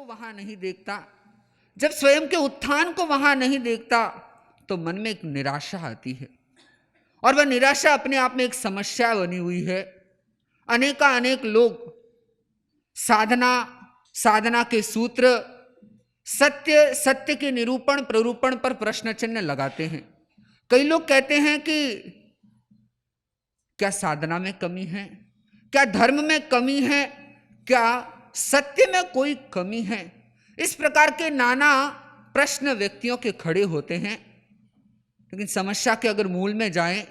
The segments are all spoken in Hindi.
को वहां नहीं देखता, जब स्वयं के उत्थान को वहां नहीं देखता, तो मन में एक निराशा आती है। और वह निराशा अपने आप में एक समस्या बनी हुई है। अनेक लोग साधना के सूत्र, सत्य के निरूपण प्ररूपण पर प्रश्न चिन्ह लगाते हैं। कई लोग कहते हैं कि क्या साधना में कमी है, क्या धर्म में कमी है, क्या सत्य में कोई कमी है। इस प्रकार के नाना प्रश्न व्यक्तियों के खड़े होते हैं। लेकिन समस्या के अगर मूल में जाएं,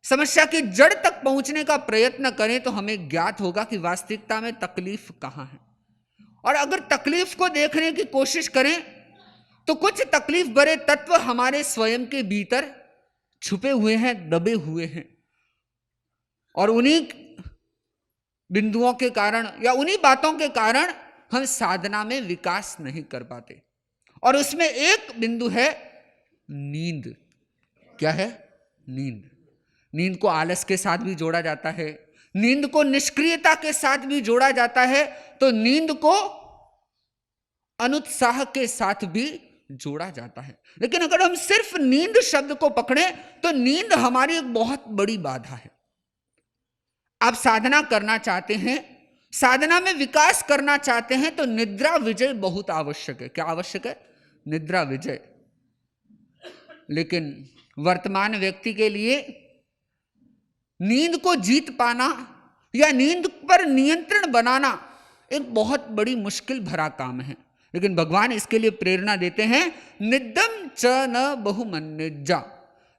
समस्या की जड़ तक पहुंचने का प्रयत्न करें, तो हमें ज्ञात होगा कि वास्तविकता में तकलीफ कहां है। और अगर तकलीफ को देखने की कोशिश करें, तो कुछ तकलीफ भरे तत्व हमारे स्वयं के भीतर छुपे हुए हैं, दबे हुए हैं। और उन्हीं बिंदुओं के कारण या उन्हीं बातों के कारण हम साधना में विकास नहीं कर पाते। और उसमें एक बिंदु है नींद। क्या है? नींद। नींद को आलस के साथ भी जोड़ा जाता है, नींद को निष्क्रियता के साथ भी जोड़ा जाता है, तो नींद को अनुत्साह के साथ भी जोड़ा जाता है। लेकिन अगर हम सिर्फ नींद शब्द को पकड़ें, तो नींद हमारी एक बहुत बड़ी बाधा है। आप साधना करना चाहते हैं, साधना में विकास करना चाहते हैं, तो निद्रा विजय बहुत आवश्यक है। क्या आवश्यक है? निद्रा विजय। लेकिन वर्तमान व्यक्ति के लिए नींद को जीत पाना या नींद पर नियंत्रण बनाना एक बहुत बड़ी मुश्किल भरा काम है। लेकिन भगवान इसके लिए प्रेरणा देते हैं, निद्दम च न बहुमन्युजा।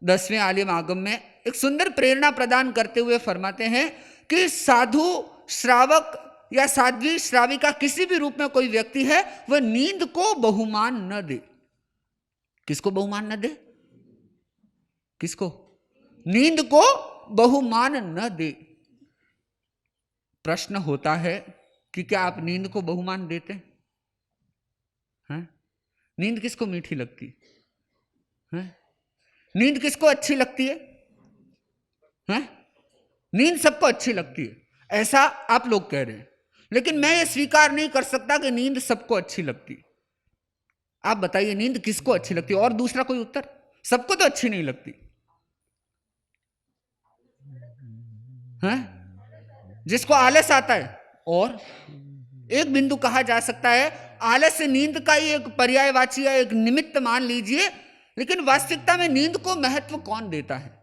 10वें आलिम आगम में एक सुंदर प्रेरणा प्रदान करते हुए फरमाते हैं कि साधु श्रावक या साध्वी श्राविका किसी भी रूप में कोई व्यक्ति है, वह नींद को बहुमान न दे। किसको बहुमान न दे? किसको? नींद को बहुमान न दे। प्रश्न होता है कि क्या आप नींद को बहुमान देते हैं? नींद किसको मीठी लगती है? नींद किसको अच्छी लगती है? नींद सबको अच्छी लगती है, ऐसा आप लोग कह रहे हैं। लेकिन मैं ये स्वीकार नहीं कर सकता कि नींद सबको अच्छी लगती है। आप बताइए, नींद किसको अच्छी लगती है? और दूसरा कोई उत्तर? सबको तो अच्छी नहीं लगती है, जिसको आलस आता है। और एक बिंदु कहा जा सकता है, आलस नींद का ही एक पर्यायवाची या एक निमित्त मान लीजिए। लेकिन वास्तविकता में नींद को महत्व कौन देता है?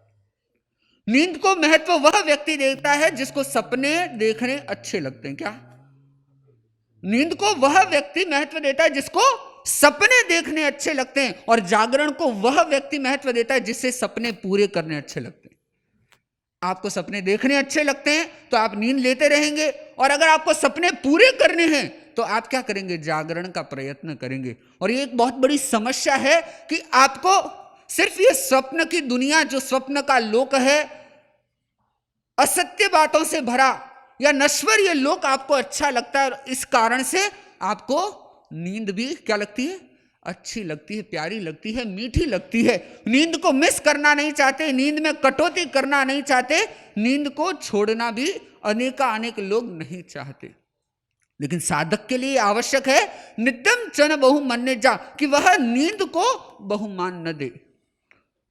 नींद को महत्व वह व्यक्ति देता है जिसको सपने देखने अच्छे लगते हैं। क्या? नींद को वह व्यक्ति महत्व देता है जिसको सपने देखने अच्छे लगते हैं, और जागरण को वह व्यक्ति महत्व देता है जिससे सपने पूरे करने अच्छे लगते हैं। आपको सपने देखने अच्छे लगते हैं तो आप नींद लेते रहेंगे, और अगर आपको सपने पूरे करने हैं तो आप क्या करेंगे? जागरण का प्रयत्न करेंगे। और ये एक बहुत बड़ी समस्या है कि आपको सिर्फ ये स्वप्न की दुनिया, जो स्वप्न का लोक है, असत्य बातों से भरा या नश्वर ये लोक आपको अच्छा लगता है, और इस कारण से आपको नींद भी क्या लगती है? अच्छी लगती है, प्यारी लगती है, मीठी लगती है। नींद को मिस करना नहीं चाहते, नींद में कटौती करना नहीं चाहते, नींद को छोड़ना भी अनेक लोग नहीं चाहते। लेकिन साधक के लिए आवश्यक है नित्यम चन बहुमन्युजा, कि वह नींद को बहुमान न दे।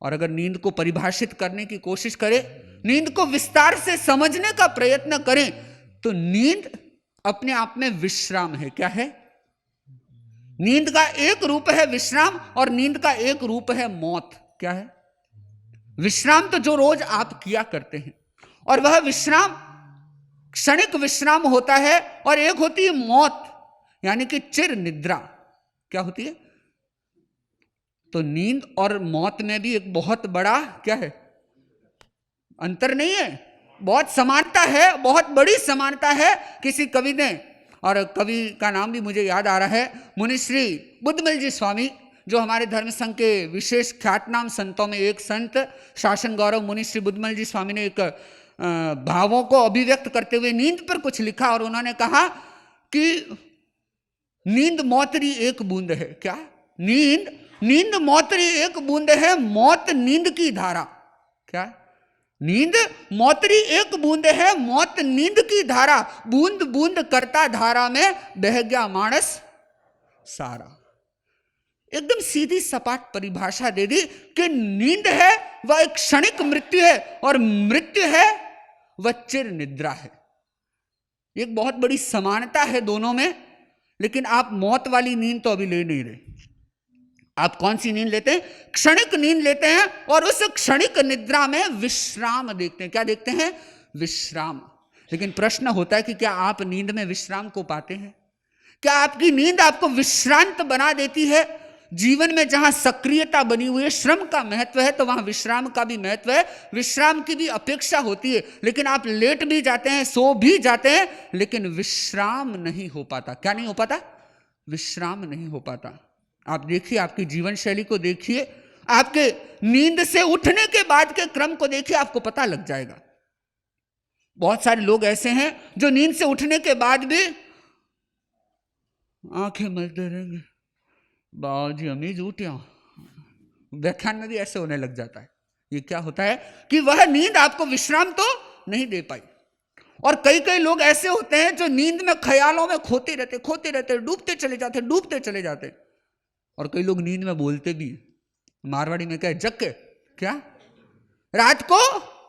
और अगर नींद को परिभाषित करने की कोशिश करे, नींद को विस्तार से समझने का प्रयत्न करें, तो नींद अपने आप में विश्राम है। क्या है? नींद का एक रूप है विश्राम, और नींद का एक रूप है मौत। क्या है? विश्राम तो जो रोज आप किया करते हैं, और वह विश्राम क्षणिक विश्राम होता है, और एक होती है मौत, यानी कि चिर निद्रा। क्या होती है? तो नींद और मौत में भी एक बहुत बड़ा क्या है? अंतर नहीं है, बहुत समानता है, बहुत बड़ी समानता है। किसी कवि ने, और कवि का नाम भी मुझे याद आ रहा है, मुनिश्री बुद्धमल जी स्वामी, जो हमारे धर्म संघ के विशेष ख्यातनाम संतों में एक संत, शासन गौरव मुनिश्री बुद्धमल जी स्वामी ने एक भावों को अभिव्यक्त करते हुए नींद पर कुछ लिखा, और उन्होंने कहा कि नींद मौतरी एक बूंद है। क्या? नींद मौतरी एक बूंद है, मौत नींद की धारा। क्या? नींद मौतरी एक बूंद है, मौत नींद की धारा। बूंद बूंद करता धारा में बह गया मानस सारा। एकदम सीधी सपाट परिभाषा दे दी कि नींद है वह एक क्षणिक मृत्यु है और मृत्यु है वह चिर निद्रा है। एक बहुत बड़ी समानता है दोनों में, लेकिन आप मौत वाली नींद तो अभी ले नहीं रहे। आप कौन सी नींद लेते हैं? क्षणिक नींद लेते हैं और उस क्षणिक निद्रा में विश्राम देखते हैं। क्या देखते हैं? विश्राम। लेकिन प्रश्न होता है कि क्या आप नींद में विश्राम को पाते हैं? क्या आपकी नींद आपको विश्रांत बना देती है? जीवन में जहां सक्रियता बनी हुई है, श्रम का महत्व है, तो वहां विश्राम का भी महत्व है, विश्राम की भी अपेक्षा होती है। लेकिन आप लेट भी जाते हैं, सो भी जाते हैं, लेकिन विश्राम नहीं हो पाता। क्या नहीं हो पाता? विश्राम नहीं हो पाता। आप देखिए, आपकी जीवन शैली को देखिए, आपके नींद से उठने के बाद के क्रम को देखिए, आपको पता लग जाएगा। बहुत सारे लोग ऐसे हैं जो नींद से उठने के बाद भी आंखें मलते रहेंगे, बाजी अमीज उठे, व्याख्यान में भी ऐसे होने लग जाता है। ये क्या होता है कि वह नींद आपको विश्राम तो नहीं दे पाई। और कई कई लोग ऐसे होते हैं जो नींद में ख्यालों में खोते रहते, डूबते चले जाते। और कई लोग नींद में बोलते भी, मारवाड़ी में क्या है, जग के क्या, रात को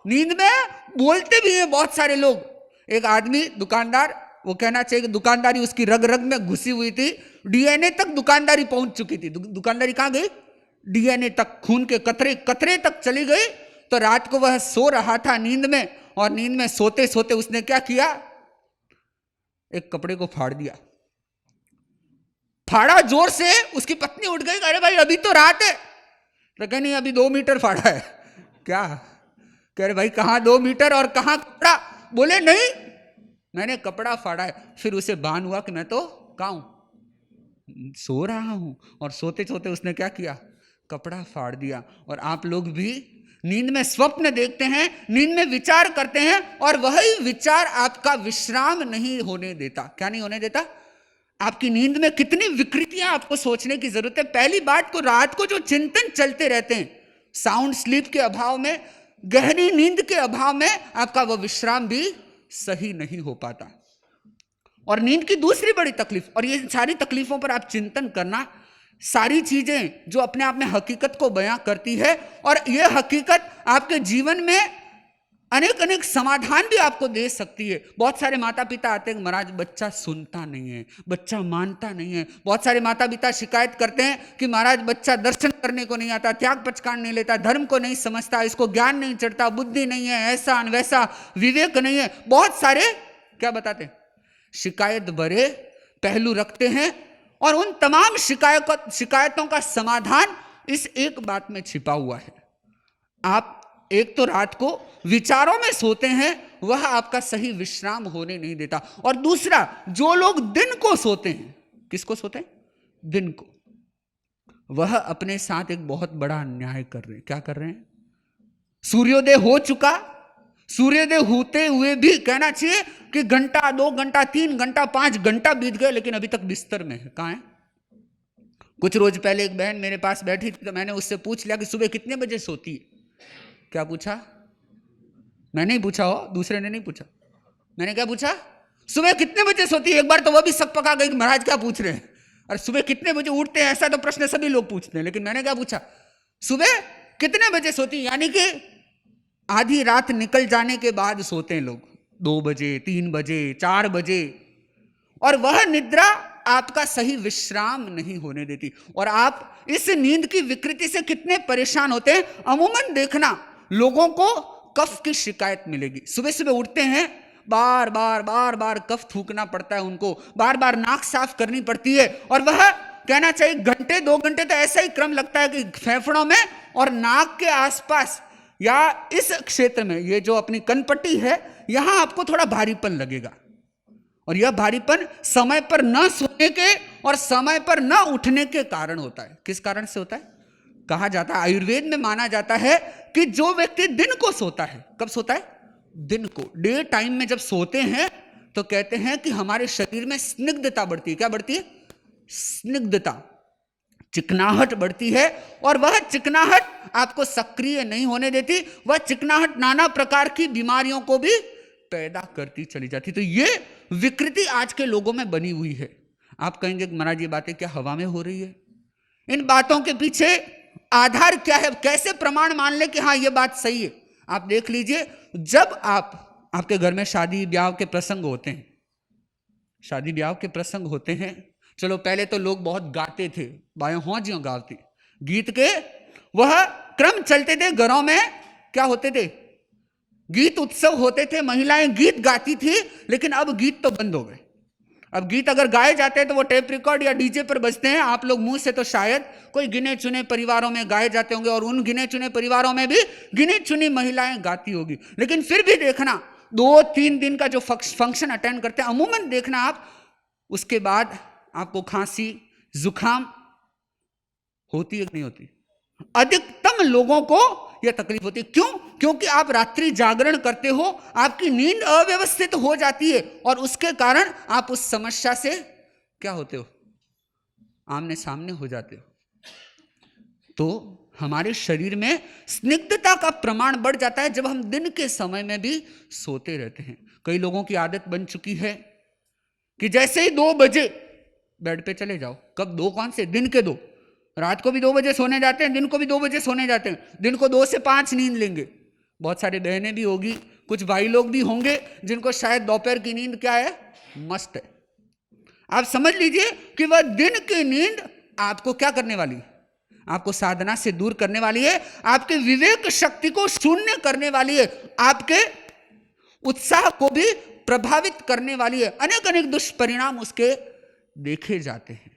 नींद में बोलते भी हैं बहुत सारे लोग। एक आदमी दुकानदार, वो कहना चाहिए कि दुकानदारी उसकी रग रग में घुसी हुई थी, डीएनए तक दुकानदारी पहुंच चुकी थी। दुकानदारी कहां गई? डीएनए तक, खून के कतरे तक चली गई। तो रात को वह सो रहा था नींद में, और नींद में सोते सोते उसने क्या किया? एक कपड़े को फाड़ दिया। फाड़ा जोर से, उसकी पत्नी उठ गई, अरे भाई अभी तो रात है। तो कह नहीं, अभी 2 मीटर फाड़ा है। क्या कह रहे भाई, कहां 2 मीटर और कहां कपड़ा? बोले नहीं, मैंने कपड़ा फाड़ा है। फिर उसे भान हुआ कि मैं तो कहां हूं, सो रहा हूं। और सोते सोते उसने क्या किया? कपड़ा फाड़ दिया। और आप लोग भी नींद में स्वप्न देखते हैं, नींद में विचार करते हैं, और वही विचार आपका विश्राम नहीं होने देता। क्या नहीं होने देता? आपकी नींद में कितनी विकृतियां आपको सोचने की जरूरत है। पहली बात को, रात को जो चिंतन चलते रहते हैं, साउंड स्लीप के अभाव में, गहरी नींद के अभाव में, आपका वह विश्राम भी सही नहीं हो पाता। और नींद की दूसरी बड़ी तकलीफ, और ये सारी तकलीफों पर आप चिंतन करना, सारी चीजें जो अपने आप में हकीकत को बयां करती है, और ये हकीकत आपके जीवन में अनेक अनेक समाधान भी आपको दे सकती है। बहुत सारे माता पिता आते हैं, महाराज बच्चा सुनता नहीं है, बच्चा मानता नहीं है। बहुत सारे माता पिता शिकायत करते हैं कि महाराज बच्चा दर्शन करने को नहीं आता, त्याग पचकान नहीं लेता, धर्म को नहीं समझता, इसको ज्ञान नहीं चढ़ता, बुद्धि नहीं है, ऐसा वैसा, विवेक नहीं है। बहुत सारे क्या बताते हैं, शिकायत भरे पहलू रखते हैं। और उन तमाम शिकायतों का समाधान इस एक बात में छिपा हुआ है। आप एक तो रात को विचारों में सोते हैं, वह आपका सही विश्राम होने नहीं देता। और दूसरा, जो लोग दिन को सोते हैं, किसको सोते हैं? दिन को, वह अपने साथ एक बहुत बड़ा अन्याय कर रहे हैं। क्या कर रहे हैं? सूर्योदय हो चुका, सूर्योदय होते हुए भी कहना चाहिए कि घंटा, 2 घंटा, 3 घंटा, 5 घंटा बीत गए, लेकिन अभी तक बिस्तर में है। कहां है? कुछ रोज पहले एक बहन मेरे पास बैठी थी, तो मैंने उससे पूछ लिया कि सुबह कितने बजे सोती है। क्या पूछा? मैंने ही पूछा, हो दूसरे ने नहीं पूछा। मैंने क्या पूछा? सुबह कितने बजे सोती है। एक बार तो वह भी सक पका गई कि महाराज क्या पूछ रहे हैं, और सुबह कितने बजे उठते हैं, ऐसा तो प्रश्न सभी लोग पूछते हैं। लेकिन मैंने क्या पूछा? सुबह कितने बजे सोती है, यानी कि आधी रात निकल जाने के बाद सोते हैं लोग, 2 बजे, 3 बजे, 4 बजे। और वह निद्रा आपका सही विश्राम नहीं होने देती, और आप इस नींद की विकृति से कितने परेशान होते हैं। अमूमन देखना, लोगों को कफ की शिकायत मिलेगी। सुबह सुबह उठते हैं, बार बार कफ थूकना पड़ता है उनको, बार बार नाक साफ करनी पड़ती है। और वह कहना चाहिए घंटे 2 घंटे तो ऐसा ही क्रम लगता है कि फेफड़ों में और नाक के आसपास या इस क्षेत्र में, ये जो अपनी कनपट्टी है, यहां आपको थोड़ा भारीपन लगेगा। और यह भारीपन समय पर न सोने के और समय पर न उठने के कारण होता है। किस कारण से होता है? कहा जाता है, आयुर्वेद में माना जाता है कि जो व्यक्ति दिन को सोता है, कब सोता है? दिन को, डे टाइम में जब सोते हैं, तो कहते हैं कि हमारे शरीर में स्निग्धता बढ़ती है। क्या बढ़ती है? स्निग्धता, चिकनाहट बढ़ती है। और वह चिकनाहट आपको सक्रिय नहीं होने देती, वह चिकनाहट नाना प्रकार की बीमारियों को भी पैदा करती चली जाती। तो ये विकृति आज के लोगों में बनी हुई है। आप कहेंगे कि महाराज ये बातें क्या हवा में हो रही है? इन बातों के पीछे आधार क्या है? कैसे प्रमाण मान ले कि हाँ ये बात सही है? आप देख लीजिए, जब आपके घर में शादी ब्याह के प्रसंग होते हैं, शादी ब्याह के प्रसंग होते हैं, चलो पहले तो लोग बहुत गाते थे, बायों हों ज्यों गाते, गीत के वह क्रम चलते थे घरों में। क्या होते थे? गीत उत्सव होते थे, महिलाएं गीत गाती थी। लेकिन अब गीत तो बंद हो गए। अब गीत अगर गाए जाते हैं तो वो टेप रिकॉर्ड या डीजे पर बजते हैं। आप लोग मुंह से तो शायद कोई गिने चुने परिवारों में गाए जाते होंगे, और उन गिने चुने परिवारों में भी गिनी चुनी महिलाएं गाती होगी। लेकिन फिर भी देखना, 2-3 दिन का जो फंक्शन अटेंड करते हैं, अमूमन देखना आप, उसके बाद आपको खांसी जुकाम होती है कि नहीं होती? अधिकतम लोगों को यह तकलीफ होती है। क्यों? क्योंकि आप रात्रि जागरण करते हो, आपकी नींद अव्यवस्थित हो जाती है, और उसके कारण आप उस समस्या से क्या होते हो? आमने सामने हो जाते हो। तो हमारे शरीर में स्निग्धता का प्रमाण बढ़ जाता है जब हम दिन के समय में भी सोते रहते हैं। कई लोगों की आदत बन चुकी है कि जैसे ही 2 बजे बेड पे चले जाओ। कब? 2 कौन से? दिन के 2। रात को भी 2 बजे सोने जाते हैं, दिन को भी 2 बजे सोने जाते हैं। दिन को 2 से 5 नींद लेंगे। बहुत सारी बहनें भी होगी, कुछ भाई लोग भी होंगे जिनको शायद दोपहर की नींद क्या है? मस्त है। आप समझ लीजिए कि वह दिन की नींद आपको क्या करने वाली है? आपको साधना से दूर करने वाली है, आपके विवेक शक्ति को शून्य करने वाली है, आपके उत्साह को भी प्रभावित करने वाली है। अनेक अनेक दुष्परिणाम उसके देखे जाते हैं।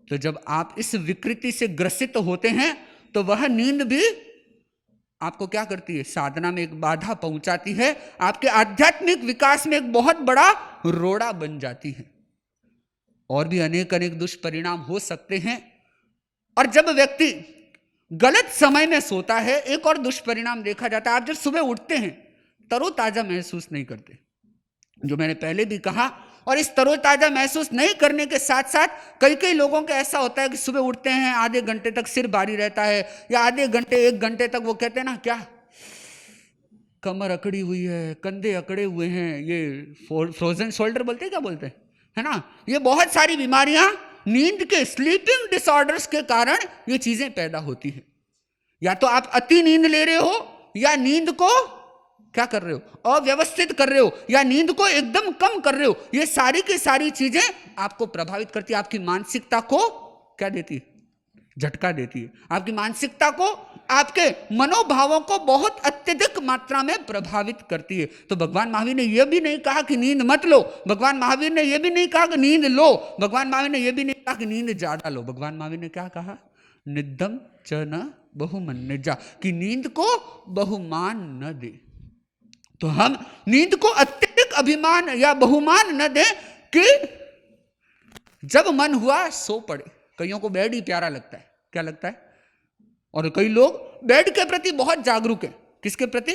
तो जब आप इस विकृति से ग्रसित होते हैं तो वह नींद भी आपको क्या करती है? साधना में एक बाधा पहुंचाती है, आपके आध्यात्मिक विकास में एक बहुत बड़ा रोड़ा बन जाती है, और भी अनेक अनेक दुष्परिणाम हो सकते हैं। और जब व्यक्ति गलत समय में सोता है, एक और दुष्परिणाम देखा जाता है। आप जब सुबह उठते हैं तरोताजा महसूस नहीं करते, जो मैंने पहले भी कहा। और इस तरोताजा महसूस नहीं करने के साथ साथ कई लोगों का ऐसा होता है कि सुबह उठते हैं, आधे घंटे तक सिर भारी रहता है, या आधे घंटे 1 घंटे तक वो कहते हैं ना, क्या कमर अकड़ी हुई है, कंधे अकड़े हुए हैं, ये फ्रोजन शोल्डर बोलते हैं, क्या बोलते हैं, है ना? ये बहुत सारी बीमारियां नींद के स्लीपिंग डिसऑर्डर्स के कारण ये चीजें पैदा होती है। या तो आप अति नींद ले रहे हो, या नींद को क्या कर रहे हो? अव्यवस्थित कर रहे हो, या नींद को एकदम कम कर रहे हो। ये सारी की सारी चीजें आपको प्रभावित करती है, आपकी मानसिकता को क्या देती है? झटका देती है। आपकी मानसिकता को, आपके मनोभावों को बहुत अत्यधिक मात्रा में प्रभावित करती है। तो भगवान महावीर ने यह भी नहीं कहा कि नींद मत लो, भगवान महावीर ने यह भी नहीं कहा कि नींद लो, भगवान महावीर ने यह भी नहीं कहा कि नींद ज्यादा लो। भगवान महावीर ने क्या कहा? निद्दम च न बहुमन्यजा, कि नींद को बहुमान न दे। तो हम नींद को अत्यधिक अभिमान या बहुमान न दें कि जब मन हुआ सो पड़े। कईयों को बेड ही प्यारा लगता है। क्या लगता है? और कई लोग बेड के प्रति बहुत जागरूक हैं। किसके प्रति?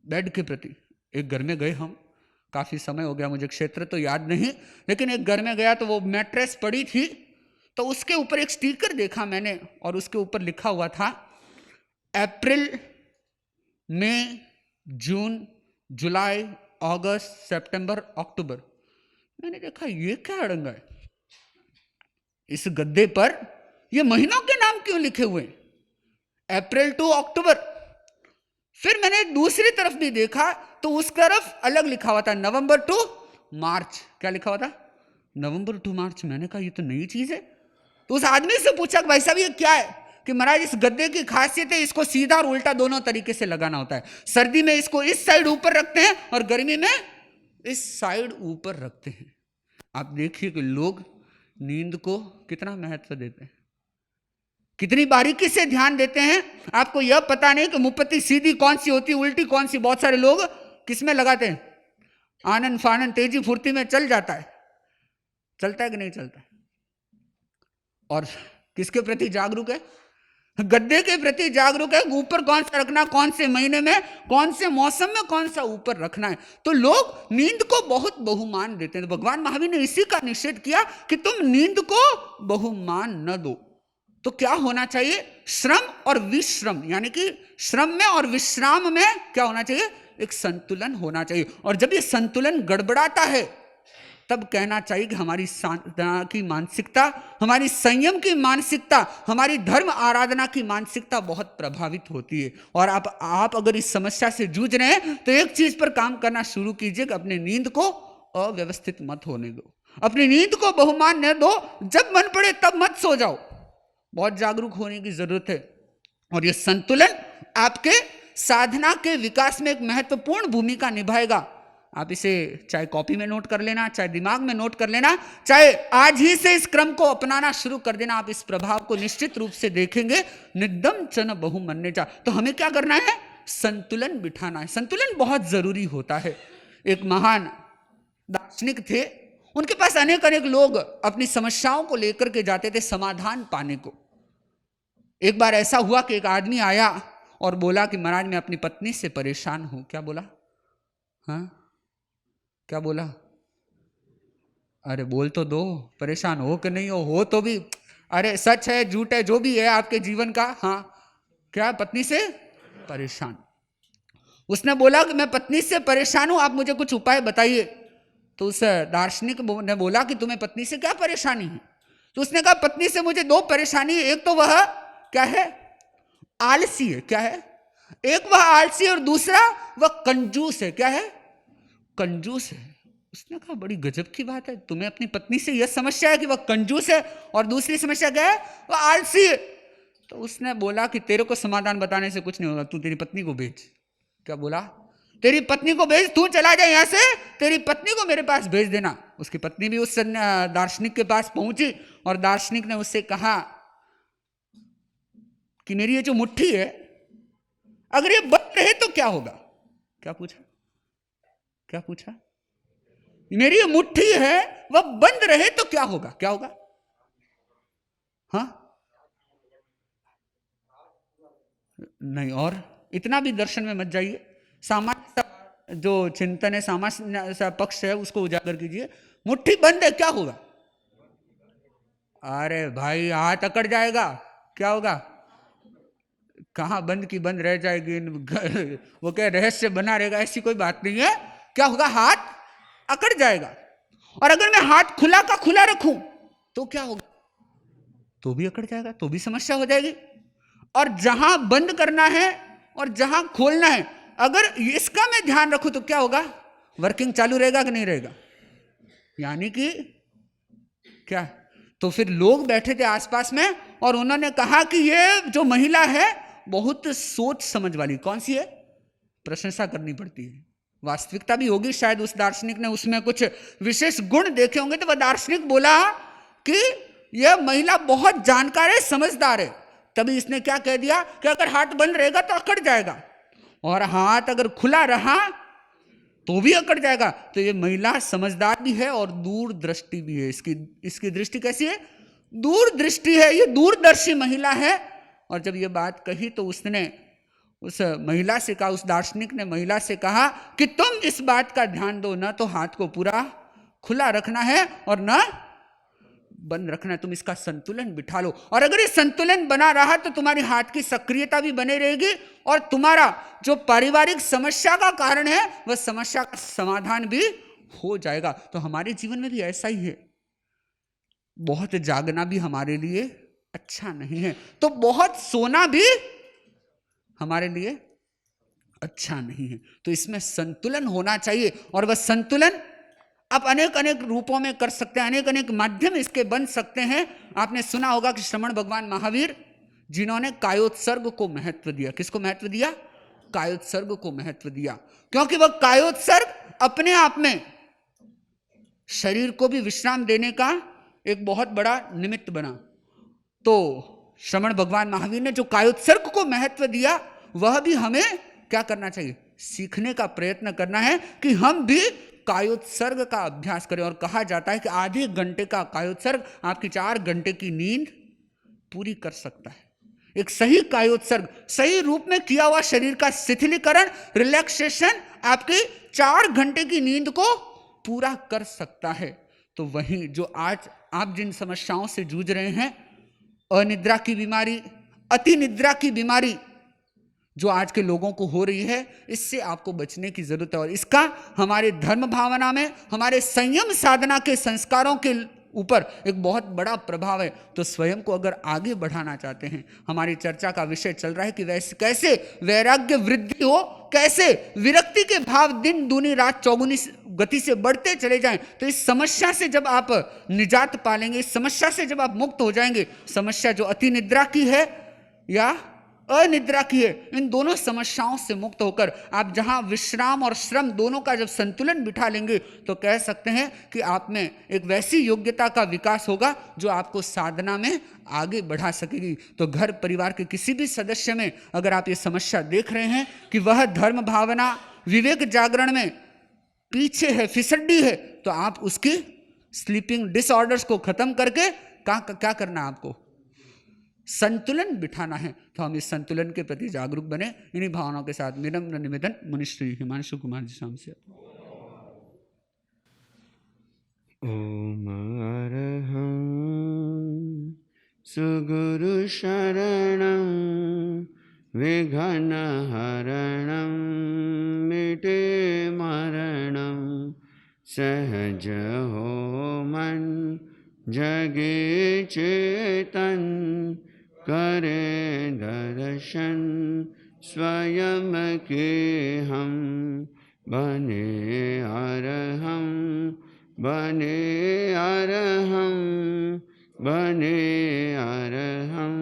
बेड के प्रति। एक घर में गए हम, काफी समय हो गया, मुझे क्षेत्र तो याद नहीं, लेकिन एक घर में गया तो वो मैट्रेस पड़ी थी, तो उसके ऊपर एक स्टिकर देखा मैंने, और उसके ऊपर लिखा हुआ था अप्रैल, मई, जून, जुलाई, अगस्त, सितंबर, अक्टूबर। मैंने देखा ये क्या अड़ंगा है, इस गद्दे पर ये महीनों के नाम क्यों लिखे हुए हैं? अप्रैल टू अक्टूबर। फिर मैंने दूसरी तरफ भी देखा तो उस तरफ अलग लिखा हुआ था नवंबर टू मार्च। क्या लिखा हुआ था? नवंबर टू मार्च। मैंने कहा ये तो नई चीज है। तो उस आदमी से पूछा भाई साहब ये क्या है? कि महाराज इस गद्दे की खासियत है, इसको सीधा और उल्टा दोनों तरीके से लगाना होता है। सर्दी में इसको इस साइड ऊपर रखते हैं और गर्मी में इस साइड ऊपर रखते हैं। आप देखिए कि लोग नींद को कितना महत्व देते हैं, कितनी बारीकी से ध्यान देते हैं। आपको यह पता नहीं कि मुपत्ति सीधी कौन सी होती है, उल्टी कौन सी। बहुत सारे लोग किसमें लगाते हैं? आनंद फानन तेजी फुर्ती में चल जाता है। चलता है कि नहीं चलता? और किसके प्रति जागरूक है? गद्दे के प्रति जागरूक है। ऊपर कौन सा रखना, कौन से महीने में, कौन से मौसम में कौन सा ऊपर रखना है। तो लोग नींद को बहुत बहुमान देते हैं। तो भगवान महावीर ने इसी का निषेध किया कि तुम नींद को बहुमान न दो। तो क्या होना चाहिए? श्रम और विश्रम, यानी कि श्रम में और विश्राम में क्या होना चाहिए? एक संतुलन होना चाहिए। और जब ये संतुलन गड़बड़ाता है तब कहना चाहिए कि हमारी साधना की मानसिकता, हमारी संयम की मानसिकता, हमारी धर्म आराधना की मानसिकता बहुत प्रभावित होती है। और आप अगर इस समस्या से जूझ रहे हैं तो एक चीज पर काम करना शुरू कीजिए कि अपनी नींद को अव्यवस्थित मत होने दो, अपनी नींद को बहुमान न दो। जब मन पड़े तब मत सो जाओ, बहुत जागरूक होने की जरूरत है। और यह संतुलन आपके साधना के विकास में एक महत्वपूर्ण भूमिका निभाएगा। आप इसे चाहे कॉपी में नोट कर लेना, चाहे दिमाग में नोट कर लेना, चाहे आज ही से इस क्रम को अपनाना शुरू कर देना, आप इस प्रभाव को निश्चित रूप से देखेंगे। निदम चन बहुमन्य जा। तो हमें क्या करना है? संतुलन बिठाना है। संतुलन बहुत जरूरी होता है। एक महान दार्शनिक थे, उनके पास अनेक अनेक लोग अपनी समस्याओं को लेकर के जाते थे समाधान पाने को। एक बार ऐसा हुआ कि एक आदमी आया और बोला कि महाराज मैं अपनी पत्नी से परेशान हूं। क्या बोला? हाँ, क्या बोला? अरे बोल तो दो, परेशान हो कि नहीं हो तो भी। अरे सच है झूठ है जो भी है आपके जीवन का, हाँ क्या पत्नी से परेशान? उसने बोला कि मैं पत्नी से परेशान हूं, आप मुझे कुछ उपाय बताइए। तो उस दार्शनिक ने बोला कि तुम्हें पत्नी से क्या परेशानी है? तो उसने कहा पत्नी से मुझे दो परेशानी है, एक तो वह क्या है? आलसी है। क्या है? एक वह आलसी और दूसरा वह कंजूस है। क्या है? कंजूस है। उसने कहा बड़ी गजब की बात है, तुम्हें अपनी पत्नी से यह समस्या है कि वह कंजूस है और दूसरी समस्या क्या है? वह आलसी है। तो उसने बोला कि तेरे को समाधान बताने से कुछ नहीं होगा, तू तेरी पत्नी को भेज। क्या बोला? तेरी पत्नी को भेज, तू चला जाए यहां से, तेरी पत्नी को मेरे पास भेज देना। उसकी पत्नी भी उस दार्शनिक के पास पहुंची और दार्शनिक ने उससे कहा कि मेरी ये जो मुट्ठी है अगर ये बंद रहे तो क्या होगा? क्या पूछा? क्या पूछा? मेरी ये मुट्ठी है वह बंद रहे तो क्या होगा? क्या होगा? हाँ नहीं, और इतना भी दर्शन में मत जाइए। सामान्य जो चिंतन है, सामान्य पक्ष है, उसको उजागर कीजिए। मुट्ठी बंद है, क्या होगा? अरे भाई हाथ अकड़ जाएगा। क्या होगा? कहां बंद की बंद रह जाएगी, वो क्या रहस्य बना रहेगा? ऐसी कोई बात नहीं है। क्या होगा? हाथ अकड़ जाएगा। और अगर मैं हाथ खुला का खुला रखूं तो क्या होगा? तो भी अकड़ जाएगा, तो भी समस्या हो जाएगी। और जहां बंद करना है और जहां खोलना है, अगर इसका मैं ध्यान रखूं तो क्या होगा? वर्किंग चालू रहेगा कि नहीं रहेगा? यानी कि क्या? तो फिर लोग बैठे थे आसपास में और उन्होंने कहा कि ये जो महिला है बहुत सोच समझ वाली। कौन सी है? प्रशंसा करनी पड़ती है। वास्तविकता भी होगी शायद उस दार्शनिक ने उसमें कुछ विशेष गुण देखे होंगे। तो वह दार्शनिक बोला कि यह महिला बहुत जानकार है, समझदार है। तभी इसने क्या कह दिया कि अगर हाथ बंद रहेगा तो अकड़ जाएगा और हाथ अगर खुला रहा तो भी अकड़ जाएगा। तो ये महिला समझदार भी है और दूरदृष्टि भी है। इसकी दृष्टि कैसी है? दूरदृष्टि है, ये दूरदर्शी महिला है। और जब ये बात कही तो उसने उस महिला से कहा, उस दार्शनिक ने महिला से कहा कि तुम इस बात का ध्यान दो, ना तो हाथ को पूरा खुला रखना है और ना बंद रखना है, तुम इसका संतुलन बिठा लो। और अगर ये संतुलन बना रहा तो तुम्हारी हाथ की सक्रियता भी बनी रहेगी और तुम्हारा जो पारिवारिक समस्या का कारण है वह समस्या का समाधान भी हो जाएगा। तो हमारे जीवन में भी ऐसा ही है। बहुत जागना भी हमारे लिए अच्छा नहीं है, तो बहुत सोना भी हमारे लिए अच्छा नहीं है। तो इसमें संतुलन होना चाहिए और वह संतुलन आप अनेक अनेक रूपों में कर सकते हैं, अनेक अनेक माध्यम इसके बन सकते हैं। आपने सुना होगा कि श्रमण भगवान महावीर जिन्होंने कायोत्सर्ग को महत्व दिया। किसको महत्व दिया? कायोत्सर्ग को महत्व दिया, क्योंकि वह कायोत्सर्ग अपने आप में शरीर को भी विश्राम देने का एक बहुत बड़ा निमित्त बना। तो श्रमण भगवान महावीर ने जो कायोत्सर्ग को महत्व दिया वह भी हमें क्या करना चाहिए? सीखने का प्रयत्न करना है कि हम भी कायोत्सर्ग का अभ्यास करें। और कहा जाता है कि आधे घंटे का कायोत्सर्ग आपकी 4 घंटे की नींद पूरी कर सकता है। एक सही कायोत्सर्ग, सही रूप में किया हुआ शरीर का शिथिलीकरण, रिलैक्सेशन आपकी 4 घंटे की नींद को पूरा कर सकता है। तो वहीं जो आज आप जिन समस्याओं से जूझ रहे हैं, अनिद्रा की बीमारी, अति निद्रा की बीमारी, जो आज के लोगों को हो रही है, इससे आपको बचने की जरूरत है। और इसका हमारे धर्म भावना में, हमारे संयम साधना के संस्कारों के ऊपर एक बहुत बड़ा प्रभाव है। तो स्वयं को अगर आगे बढ़ाना चाहते हैं, हमारी चर्चा का विषय चल रहा है कि वैसे कैसे वैराग्य वृद्धि हो, कैसे विरक्ति के भाव दिन दूनी रात चौगुनी गति से बढ़ते चले जाएं। तो इस समस्या से जब आप निजात पालेंगे, इस समस्या से जब आप मुक्त हो जाएंगे, समस्या जो अति निद्रा की है या अनिद्रा की है, इन दोनों समस्याओं से मुक्त होकर आप जहां विश्राम और श्रम दोनों का जब संतुलन बिठा लेंगे, तो कह सकते हैं कि आप में एक वैसी योग्यता का विकास होगा जो आपको साधना में आगे बढ़ा सकेगी। तो घर परिवार के किसी भी सदस्य में अगर आप ये समस्या देख रहे हैं कि वह धर्म भावना विवेक जागरण में पीछे है, फिसड्डी है, तो आप उसकी स्लीपिंग डिसऑर्डर्स को खत्म करके क्या करना है, आपको संतुलन बिठाना है। तो हम इस संतुलन के प्रति जागरूक बने। इन्हीं भावनाओं के साथ विनम्र निवेदन मुनिश्री हिमांशु कुमार जी शाम से। ओम अरहं सुगुरु शरणं विघ्न हरणं मिटे मरणं सहज हो मन जगे चेतन करे दर्शन स्वयं के हम बने अरहं बने अरहं बने अरहं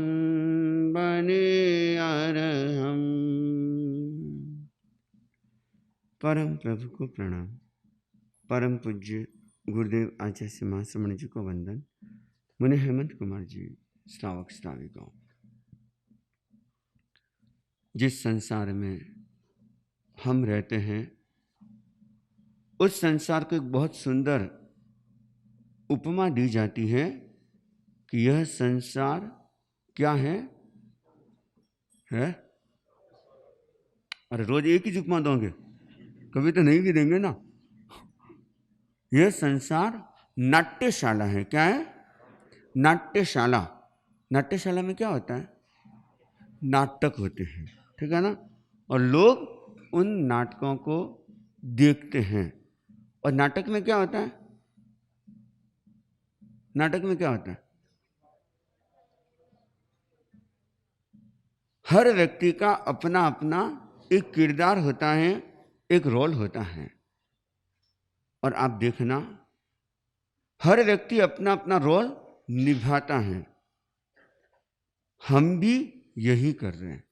बने अरहं। परम प्रभु को प्रणाम। परम पूज्य गुरुदेव आचार्य श्री महाश्रमण जी को वंदन। मुनि हेमंत कुमार जी, श्रावक श्राविकाओं, जिस संसार में हम रहते हैं उस संसार को एक बहुत सुंदर उपमा दी जाती है कि यह संसार क्या है? अरे रोज एक ही उपमा दोगे, कभी तो नहीं भी देंगे ना। यह संसार नाट्यशाला है। क्या है? नाट्यशाला। नाट्यशाला में क्या होता है? नाटक होते हैं, ठीक है ना। और लोग उन नाटकों को देखते हैं। और नाटक में क्या होता है? नाटक में क्या होता है? हर व्यक्ति का अपना अपना एक किरदार होता है, एक रोल होता है। और आप देखना, हर व्यक्ति अपना अपना रोल निभाता है। हम भी यही कर रहे हैं।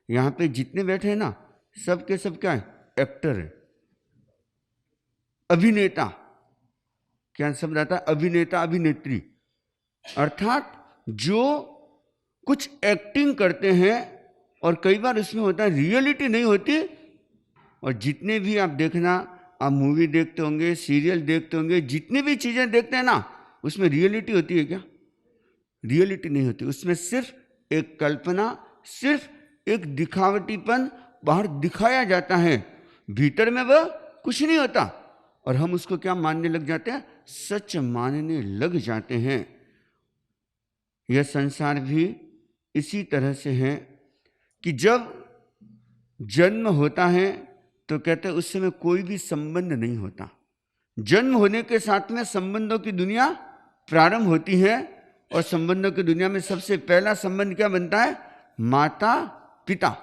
यहाँ पे जितने बैठे हैं ना, सब के सब क्या है? एक्टर है, अभिनेता। क्या शब्द आता है? अभिनेता, अभिनेत्री। अर्थात जो कुछ एक्टिंग करते हैं और कई बार उसमें होता है रियलिटी नहीं होती। और जितने भी आप देखना, आप मूवी देखते होंगे, सीरियल देखते होंगे, जितनी भी चीजें देखते हैं ना, उसमें रियलिटी होती है क्या? रियलिटी नहीं होती। उसमें सिर्फ एक कल्पना, सिर्फ एक दिखावटीपन बाहर दिखाया जाता है, भीतर में वह कुछ नहीं होता। और हम उसको क्या मानने लग जाते हैं? सच मानने लग जाते हैं। यह संसार भी इसी तरह से है कि जब जन्म होता है तो कहते हैं उस समय कोई भी संबंध नहीं होता। जन्म होने के साथ में संबंधों की दुनिया प्रारंभ होती है। और संबंधों की दुनिया में सबसे पहला संबंध क्या बनता है? माता पिता।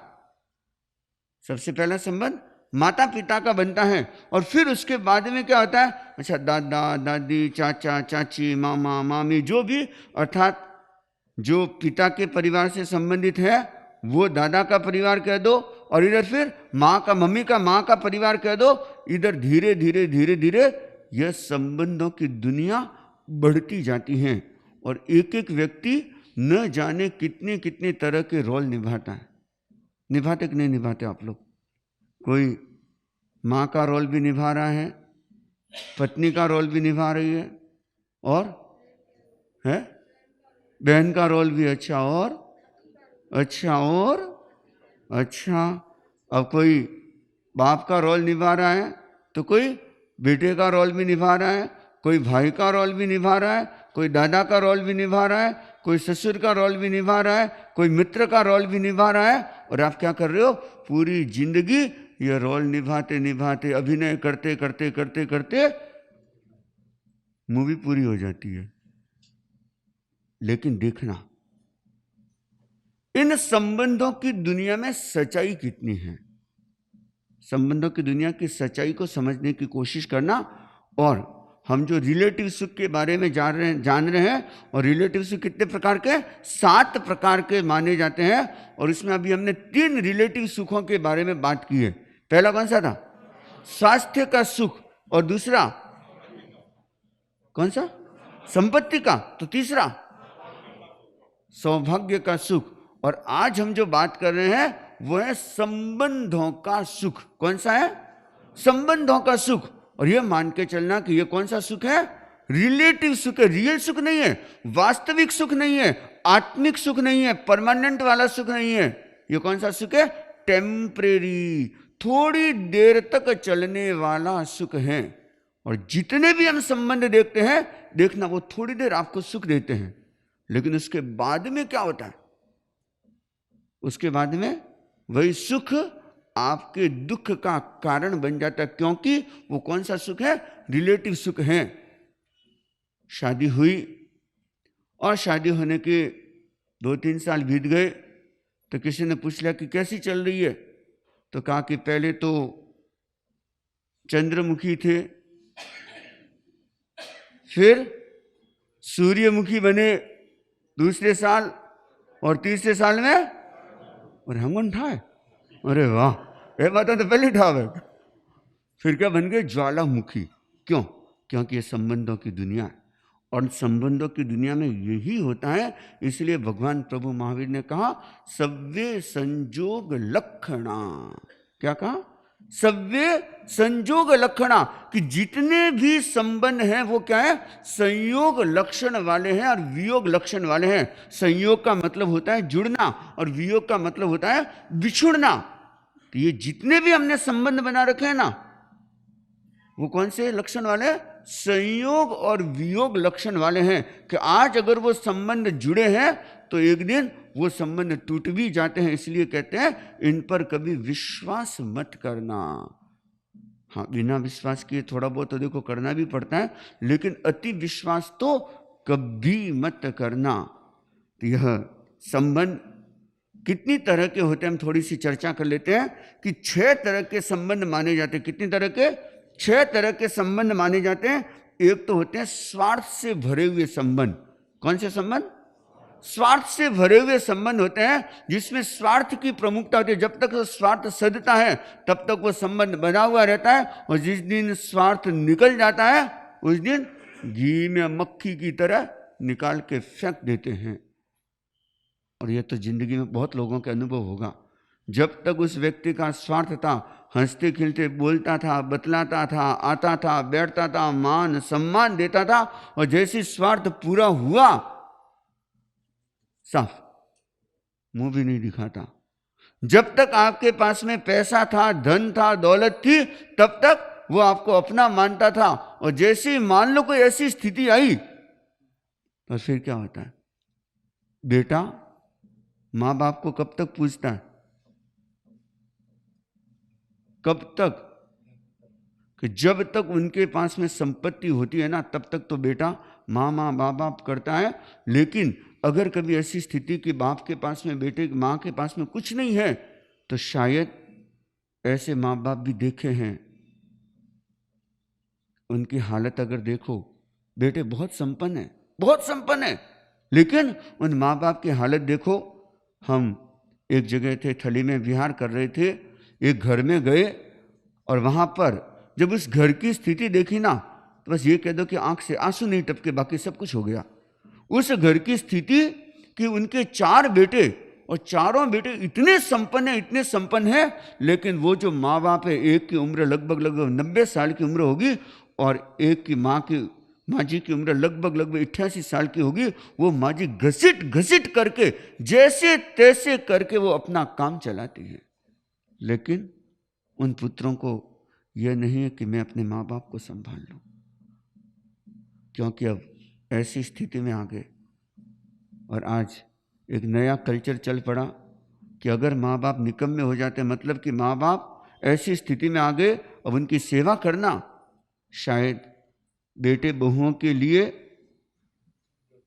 सबसे पहला संबंध माता पिता का बनता है। और फिर उसके बाद में क्या होता है? अच्छा, दादा दादी, चाचा चाची, मामा मामी, जो भी, अर्थात जो पिता के परिवार से संबंधित है वो दादा का परिवार कह दो, और इधर फिर माँ का, मम्मी का माँ का परिवार कह दो। इधर धीरे धीरे धीरे धीरे यह संबंधों की दुनिया बढ़ती जाती है। और एक एक व्यक्ति न जाने कितने कितने तरह के रोल निभाता है। निभाते कि नहीं निभाते आप लोग? कोई माँ का रोल भी निभा रहा है, पत्नी का रोल भी निभा रही है, और है बहन का रोल भी। अच्छा, और अच्छा, अब कोई बाप का रोल निभा रहा है, तो कोई बेटे का रोल भी निभा रहा है, कोई भाई का रोल भी निभा रहा है, कोई दादा का रोल भी निभा रहा है, कोई ससुर का रोल भी निभा रहा है, कोई मित्र का रोल भी निभा रहा है, और आप क्या कर रहे हो? पूरी जिंदगी ये रोल निभाते निभाते, अभिनय करते करते करते करते मूवी पूरी हो जाती है। लेकिन देखना, इन संबंधों की दुनिया में सच्चाई कितनी है। संबंधों की दुनिया की सच्चाई को समझने की कोशिश करना। और हम जो रिलेटिव सुख के बारे में जान रहे हैं, और रिलेटिव सुख कितने प्रकार के? 7 प्रकार के माने जाते हैं। और इसमें अभी हमने 3 रिलेटिव सुखों के बारे में बात की है। पहला कौन सा था? स्वास्थ्य का सुख। और दूसरा कौन सा? संपत्ति का। तो तीसरा सौभाग्य का सुख। और आज हम जो बात कर रहे हैं वो है संबंधों का सुख। कौन सा है? संबंधों का सुख। और ये मान के चलना कि ये कौन सा सुख है? रिलेटिव सुख है। रियल सुख नहीं है, वास्तविक सुख नहीं है, आत्मिक सुख नहीं है, परमानेंट वाला सुख नहीं है। ये कौन सा सुख है? टेम्परेरी, थोड़ी देर तक चलने वाला सुख है। और जितने भी हम संबंध देखते हैं, देखना वो थोड़ी देर आपको सुख देते हैं, लेकिन उसके बाद में क्या होता है? उसके बाद में वही सुख आपके दुख का कारण बन जाता है। क्योंकि वो कौन सा सुख है? रिलेटिव सुख है। शादी हुई और शादी होने के 2-3 साल बीत गए तो किसी ने पूछ लिया कि कैसी चल रही है? तो कहा कि पहले तो चंद्रमुखी थे, फिर सूर्यमुखी बने दूसरे साल, और तीसरे साल में और हंगन ठाए। अरे वाह, ये बात तो पहले ठाव है। फिर क्या बन गए? ज्वालामुखी। क्यों? क्योंकि ये संबंधों की दुनिया है, और संबंधों की दुनिया में यही होता है। इसलिए भगवान प्रभु महावीर ने कहा सव्ये संजोग लक्षणा। क्या कहा? सव्ये संजोग लक्षणा, कि जितने भी संबंध हैं वो क्या है? संयोग लक्षण वाले हैं और वियोग लक्षण वाले हैं। संयोग का मतलब होता है जुड़ना, और वियोग का मतलब होता है बिछुड़ना। तो ये जितने भी हमने संबंध बना रखे हैं ना, वो कौन से लक्षण वाले? संयोग और वियोग लक्षण वाले हैं। कि आज अगर वो संबंध जुड़े हैं तो एक दिन वो संबंध टूट भी जाते हैं। इसलिए कहते हैं इन पर कभी विश्वास मत करना। हाँ, बिना विश्वास किए थोड़ा बहुत तो देखो करना भी पड़ता है, लेकिन अति विश्वास तो कभी मत करना। तो यह संबंध कितनी तरह के होते हैं, हम थोड़ी सी चर्चा कर लेते हैं। कि 6 तरह के संबंध माने जाते हैं। कितनी तरह के? 6 तरह के संबंध माने जाते हैं। एक तो होते हैं स्वार्थ से भरे हुए संबंध। कौन से संबंध? स्वार्थ से भरे हुए संबंध होते हैं, जिसमें स्वार्थ की प्रमुखता होती है। जब तक स्वार्थ सदता है तब तक वो संबंध बना हुआ रहता है, और जिस दिन स्वार्थ निकल जाता है उस दिन घी में मक्खी की तरह निकाल के फेंक देते हैं। और यह तो जिंदगी में बहुत लोगों के अनुभव होगा। जब तक उस व्यक्ति का स्वार्थ था, हंसते खिलते बोलता था, बतलाता था, आता था, बैठता था, मान सम्मान देता था, और जैसे स्वार्थ पूरा हुआ साफ मुंह भी नहीं दिखाता। जब तक आपके पास में पैसा था, धन था, दौलत थी, तब तक वो आपको अपना मानता था। और जैसे ही मान लो कोई ऐसी स्थिति आई तो फिर क्या होता है? बेटा माँ बाप को कब तक पूछता है? कब तक? कि जब तक उनके पास में संपत्ति होती है ना, तब तक तो बेटा माँ बाप करता है। लेकिन अगर कभी ऐसी स्थिति कि बाप के पास में, बेटे माँ के पास में कुछ नहीं है, तो शायद ऐसे माँ बाप भी देखे हैं। उनकी हालत अगर देखो, बेटे बहुत संपन्न है, बहुत संपन्न है, लेकिन उन माँ बाप की हालत देखो। हम एक जगह थे, थली में विहार कर रहे थे, एक घर में गए, और वहाँ पर जब उस घर की स्थिति देखी ना, तो बस ये कह दो कि आंख से आंसू नहीं टपके, बाकी सब कुछ हो गया। उस घर की स्थिति कि उनके 4 बेटे, और चारों बेटे इतने संपन्न हैं, लेकिन वो जो माँ बाप है, एक की उम्र लगभग 90 साल की उम्र होगी, और एक की माँ जी की उम्र लगभग 88 साल की होगी। वो माँ जी घसीट करके जैसे तैसे करके वो अपना काम चलाती है। लेकिन उन पुत्रों को यह नहीं है कि मैं अपने माँ बाप को संभाल लूं, क्योंकि अब ऐसी स्थिति में आ गए। और आज एक नया कल्चर चल पड़ा, कि अगर माँ बाप निकम्मे हो जाते, मतलब कि माँ बाप ऐसी स्थिति में आ गए, अब उनकी सेवा करना शायद बेटे बहुओं के लिए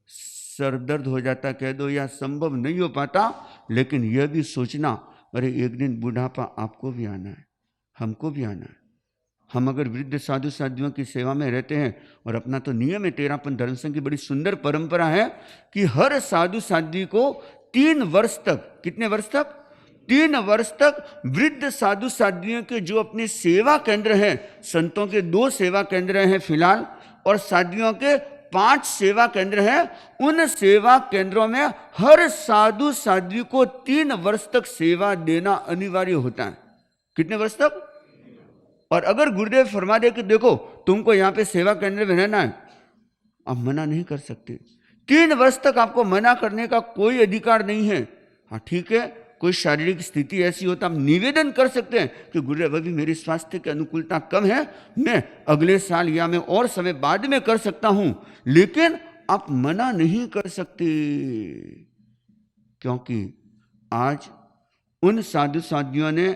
सरदर्द हो जाता कह दो, या संभव नहीं हो पाता। लेकिन यह भी सोचना, अरे एक दिन बुढ़ापा आपको भी आना है, हमको भी आना है। हम अगर वृद्ध साधु साध्वियों की सेवा में रहते हैं, और अपना तो नियम है, तेरापन धर्म संघ की बड़ी सुंदर परंपरा है कि हर साधु साध्वी को 3 वर्ष तक, कितने वर्ष तक? 3 वर्ष तक वृद्ध साधु साध्वियों के जो अपने सेवा केंद्र हैं, संतों के 2 सेवा केंद्र हैं फिलहाल, और साध्वियों के 5 सेवा केंद्र हैं, उन सेवा केंद्रों में हर साधु साध्वी को 3 वर्ष तक सेवा देना अनिवार्य होता है। कितने वर्ष तक? और अगर गुरुदेव फरमा दे कि देखो तुमको यहाँ पे सेवा केंद्र में रहना है, आप मना नहीं कर सकते। 3 वर्ष तक आपको मना करने का कोई अधिकार नहीं है। हाँ ठीक है, कोई शारीरिक स्थिति ऐसी हो तो आप निवेदन कर सकते हैं कि गुरुदेव अभी मेरी स्वास्थ्य की अनुकूलता कम है, मैं अगले साल या मैं और समय बाद में कर सकता हूं, लेकिन आप मना नहीं कर सकते। क्योंकि आज उन साधु साध्वियों ने,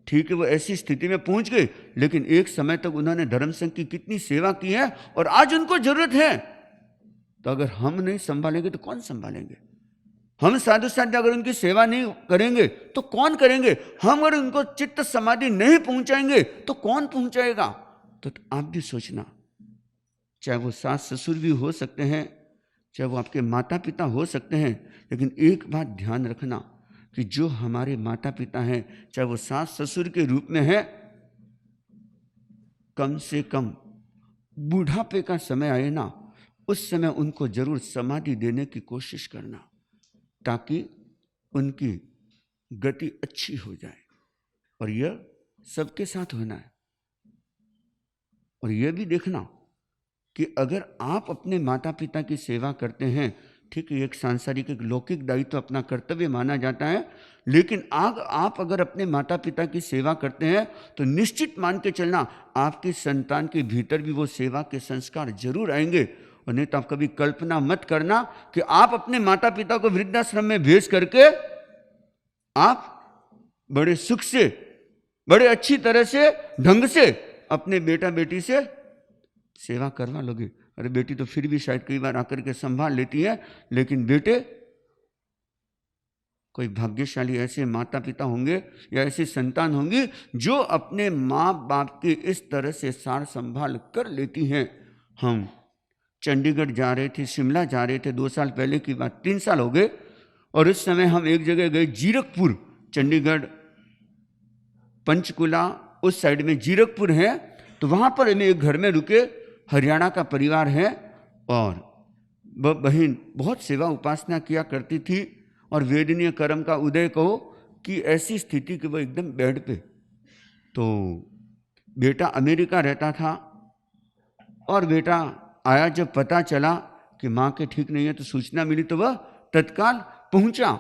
ठीक है वो ऐसी स्थिति में पहुंच गए, लेकिन एक समय तक उन्होंने धर्म संघ की कितनी सेवा की है, और आज उनको जरूरत है। तो अगर हम नहीं संभालेंगे तो कौन संभालेंगे? हम साधु साध्वी अगर उनकी सेवा नहीं करेंगे तो कौन करेंगे? हम अगर उनको चित्त समाधि नहीं पहुंचाएंगे तो कौन पहुंचाएगा? तो आप भी सोचना, चाहे वो सास ससुर भी हो सकते हैं, चाहे वो आपके माता पिता हो सकते हैं, लेकिन एक बात ध्यान रखना कि जो हमारे माता पिता हैं, चाहे वो सास ससुर के रूप में है, कम से कम बुढ़ापे का समय आए ना, उस समय उनको जरूर समाधि देने की कोशिश करना, ताकि उनकी गति अच्छी हो जाए। और यह सबके साथ होना है। और यह भी देखना कि अगर आप अपने माता पिता की सेवा करते हैं, ठीक है, एक सांसारिक एक लौकिक दायित्व अपना कर्तव्य माना जाता है, लेकिन आप अगर अपने माता पिता की सेवा करते हैं तो निश्चित मान के चलना आपके संतान के भीतर भी वो सेवा के संस्कार जरूर आएंगे। और नहीं तो आप कभी कल्पना मत करना कि आप अपने माता पिता को वृद्धाश्रम में भेज करके आप बड़े सुख से, बड़े अच्छी तरह से, ढंग से अपने बेटा बेटी से सेवा करवा लोगे। अरे बेटी तो फिर भी शायद कई बार आकर के संभाल लेती है, लेकिन बेटे, कोई भाग्यशाली ऐसे माता पिता होंगे या ऐसी संतान होंगी जो अपने माँ बाप की इस तरह से सार संभाल कर लेती हैं। हम चंडीगढ़ जा रहे थे, शिमला जा रहे थे, 2 साल पहले की बात, 3 साल हो गए, और उस समय हम एक जगह गए, जीरकपुर, चंडीगढ़ पंचकुला उस साइड में जीरकपुर है, तो वहाँ पर हमें एक घर में रुके, हरियाणा का परिवार है, और बहन बहुत सेवा उपासना किया करती थी, और वेदनीय कर्म का उदय कहो कि ऐसी स्थिति कि वो एकदम बेड पे। तो बेटा अमेरिका रहता था, और बेटा आया, जब पता चला कि माँ के ठीक नहीं है तो सूचना मिली, तो वह तत्काल पहुंचा,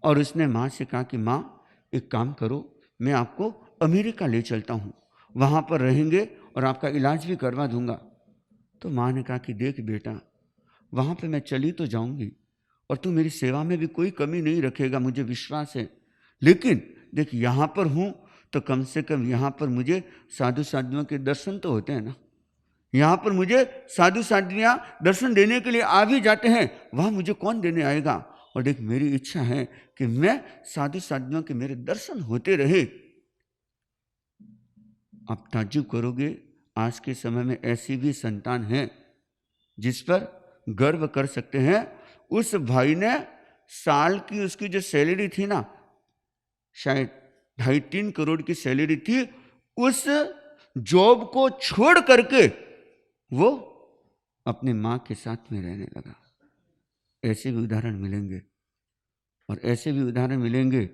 और उसने माँ से कहा कि माँ एक काम करो, मैं आपको अमेरिका ले चलता हूँ, वहाँ पर रहेंगे और आपका इलाज भी करवा दूंगा। तो माँ ने कहा कि देख बेटा, वहाँ पे मैं चली तो जाऊँगी और तू मेरी सेवा में भी कोई कमी नहीं रखेगा, मुझे विश्वास है, लेकिन देख यहाँ पर हूँ तो कम से कम यहाँ पर मुझे साधु साध्वियों के दर्शन तो होते हैं ना, यहाँ पर मुझे साधु साध्वियाँ दर्शन देने के लिए आ भी जाते हैं, वहाँ मुझे कौन देने आएगा? और देख मेरी इच्छा है कि मैं साधु साध्वियों के मेरे दर्शन होते रहे। आप ताज्जुब करोगे, आज के समय में ऐसी भी संतान हैं जिस पर गर्व कर सकते हैं। उस भाई ने साल की उसकी जो सैलरी थी ना, शायद 2.5-3 करोड़ की सैलरी थी, उस जॉब को छोड़ करके वो अपने माँ के साथ में रहने लगा। ऐसे भी उदाहरण मिलेंगे, और ऐसे भी उदाहरण मिलेंगे।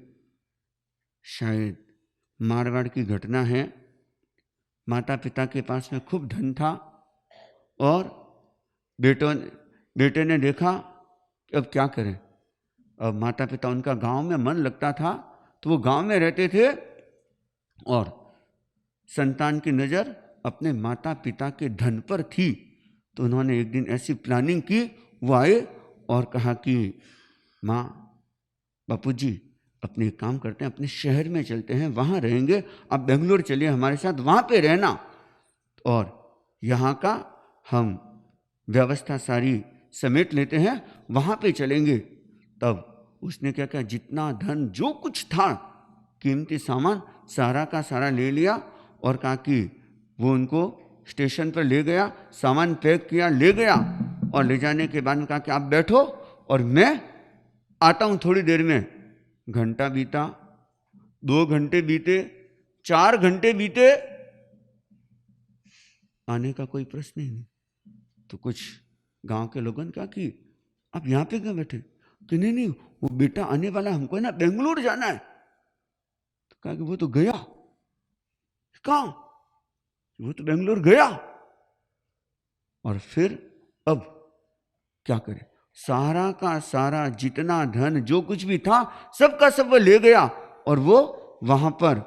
शायद मारवाड़ की घटना है, माता पिता के पास में खूब धन था, और बेटे ने देखा कि अब क्या करें। अब माता पिता, उनका गांव में मन लगता था तो वो गांव में रहते थे, और संतान की नज़र अपने माता पिता के धन पर थी। तो उन्होंने एक दिन ऐसी प्लानिंग की, वो आए और कहा कि माँ बापूजी अपने एक काम करते हैं, अपने शहर में चलते हैं, वहाँ रहेंगे, आप बेंगलोर चलिए हमारे साथ, वहाँ पे रहना, और यहाँ का हम व्यवस्था सारी समेट लेते हैं, वहाँ पे चलेंगे। तब उसने क्या किया, जितना धन जो कुछ था कीमती सामान सारा का सारा ले लिया और कहा कि वो उनको स्टेशन पर ले गया, सामान पैक किया, ले गया, और ले जाने के बाद में कहा कि आप बैठो और मैं आता हूँ थोड़ी देर में। घंटा बीता, 2 घंटे बीते, 4 घंटे बीते, आने का कोई प्रश्न ही नहीं। तो कुछ गांव के लोगों ने कहा कि आप यहाँ पे क्यों बैठे? कि नहीं, वो बेटा आने वाला, हमको है ना बेंगलोर जाना है। तो कहा कि वो तो गया। कहाँ? वो तो बेंगलोर गया। और फिर अब क्या करे, सारा का सारा जितना धन जो कुछ भी था सबका सब वो ले गया, और वो वहां पर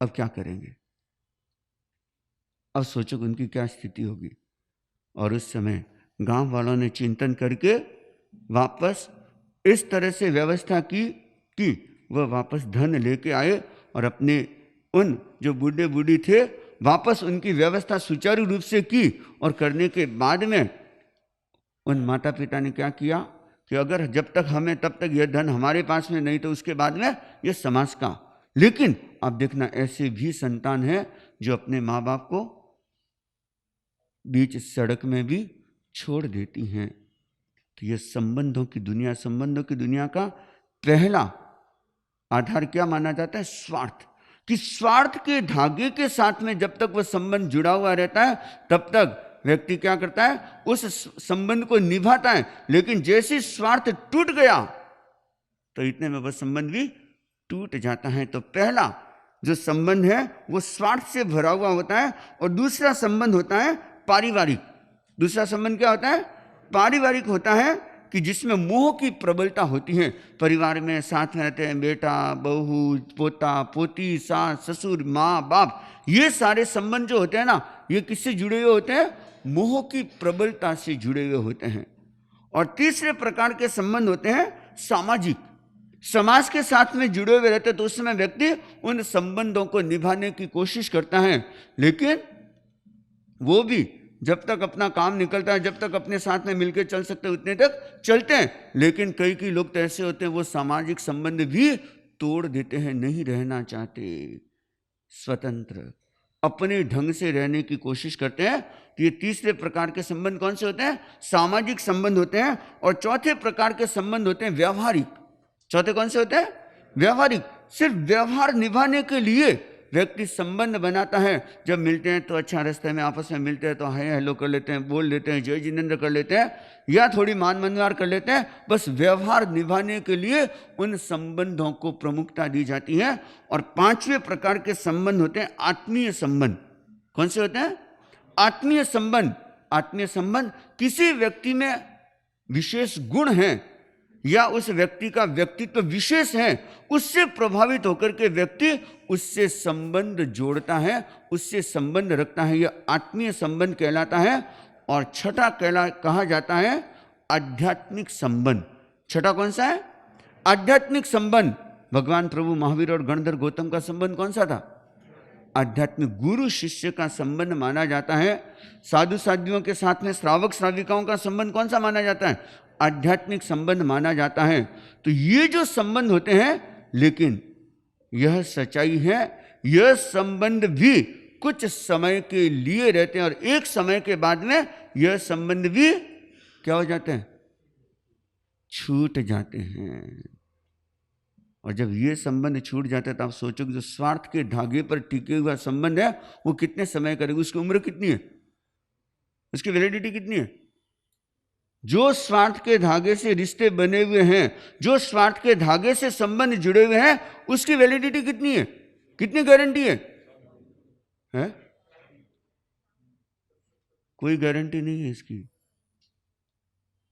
अब क्या करेंगे? अब सोचो उनकी क्या स्थिति होगी। और उस समय गांव वालों ने चिंतन करके वापस इस तरह से व्यवस्था की कि वह वापस धन लेके आए, और अपने उन जो बूढ़े बूढ़ी थे वापस उनकी व्यवस्था सुचारू रूप से की। और करने के बाद में उन माता पिता ने क्या किया कि अगर जब तक हमें तब तक यह धन हमारे पास में नहीं, तो उसके बाद में यह समाज का। लेकिन आप देखना, ऐसे भी संतान है जो अपने माँ बाप को बीच सड़क में भी छोड़ देती हैं। तो यह संबंधों की दुनिया का पहला आधार क्या माना जाता है? स्वार्थ। कि स्वार्थ के धागे के साथ में जब तक वह संबंध जुड़ा हुआ रहता है तब तक व्यक्ति क्या करता है, उस संबंध को निभाता है। लेकिन जैसे स्वार्थ टूट गया तो इतने में वह संबंध भी टूट जाता है। तो पहला जो संबंध है वो स्वार्थ से भरा हुआ होता है, और दूसरा संबंध होता है पारिवारिक। दूसरा संबंध क्या होता है? पारिवारिक होता है, कि जिसमें मोह की प्रबलता होती है। परिवार में साथ में रहते हैं बेटा, बहू, पोता, पोती, सास, ससुर, माँ, बाप, ये सारे संबंध जो होते हैं ना, ये किससे जुड़े हुए होते हैं? मोह की प्रबलता से जुड़े हुए होते हैं। और तीसरे प्रकार के संबंध होते हैं सामाजिक। समाज के साथ में जुड़े हुए रहते हैं, तो उस समय व्यक्ति उन संबंधों को निभाने की कोशिश करता है, लेकिन वो भी जब तक अपना काम निकलता है, जब तक अपने साथ में मिलकर चल सकते हैं उतने तक चलते हैं। लेकिन कई लोग तो ऐसे होते हैं वो सामाजिक संबंध भी तोड़ देते हैं, नहीं रहना चाहते, स्वतंत्र अपने ढंग से रहने की कोशिश करते हैं। तो ये तीसरे प्रकार के संबंध कौन से होते हैं? सामाजिक संबंध होते हैं। और चौथे प्रकार के संबंध होते हैं व्यवहारिक। चौथे कौन से होते हैं? व्यवहारिक। सिर्फ व्यवहार निभाने के लिए व्यक्ति संबंध बनाता है। जब मिलते हैं तो अच्छा, रास्ते में आपस में मिलते हैं तो हाय हेलो कर लेते हैं, बोल लेते हैं, जय जिनेंद्र कर लेते हैं, या थोड़ी मान मनवार कर लेते हैं। बस व्यवहार निभाने के लिए उन संबंधों को प्रमुखता दी जाती है। और पांचवें प्रकार के संबंध होते हैं आत्मीय संबंध। कौन से होते हैं? आत्मीय संबंध। आत्मीय संबंध किसी व्यक्ति में विशेष गुण है या उस व्यक्ति का व्यक्तित्व विशेष है, उससे प्रभावित होकर के व्यक्ति उससे संबंध जोड़ता है, उससे संबंध रखता है। यह आत्मीय संबंध कहलाता है। और छठा कहा जाता है आध्यात्मिक संबंध। छठा कौन सा है? आध्यात्मिक संबंध। भगवान प्रभु महावीर और गणधर गौतम का संबंध कौन सा था? आध्यात्मिक। गुरु शिष्य का संबंध माना जाता है। साधु साध्वियों के साथ में श्रावक श्राविकाओं का संबंध कौन सा माना जाता है? आध्यात्मिक संबंध माना जाता है। तो ये जो संबंध होते हैं, लेकिन यह सच्चाई है, यह संबंध भी कुछ समय के लिए रहते हैं, और एक समय के बाद में यह संबंध भी क्या हो जाते हैं? छूट जाते हैं। और जब ये संबंध छूट जाते हैं तो आप सोचो कि जो स्वार्थ के धागे पर टिके हुआ संबंध है वो कितने समय करेगा? उसकी उम्र कितनी है? उसकी वैलिडिटी कितनी है? जो स्वार्थ के धागे से रिश्ते बने हुए हैं, जो स्वार्थ के धागे से संबंध जुड़े हुए हैं, उसकी वैलिडिटी कितनी है? कितनी गारंटी है? कोई गारंटी नहीं है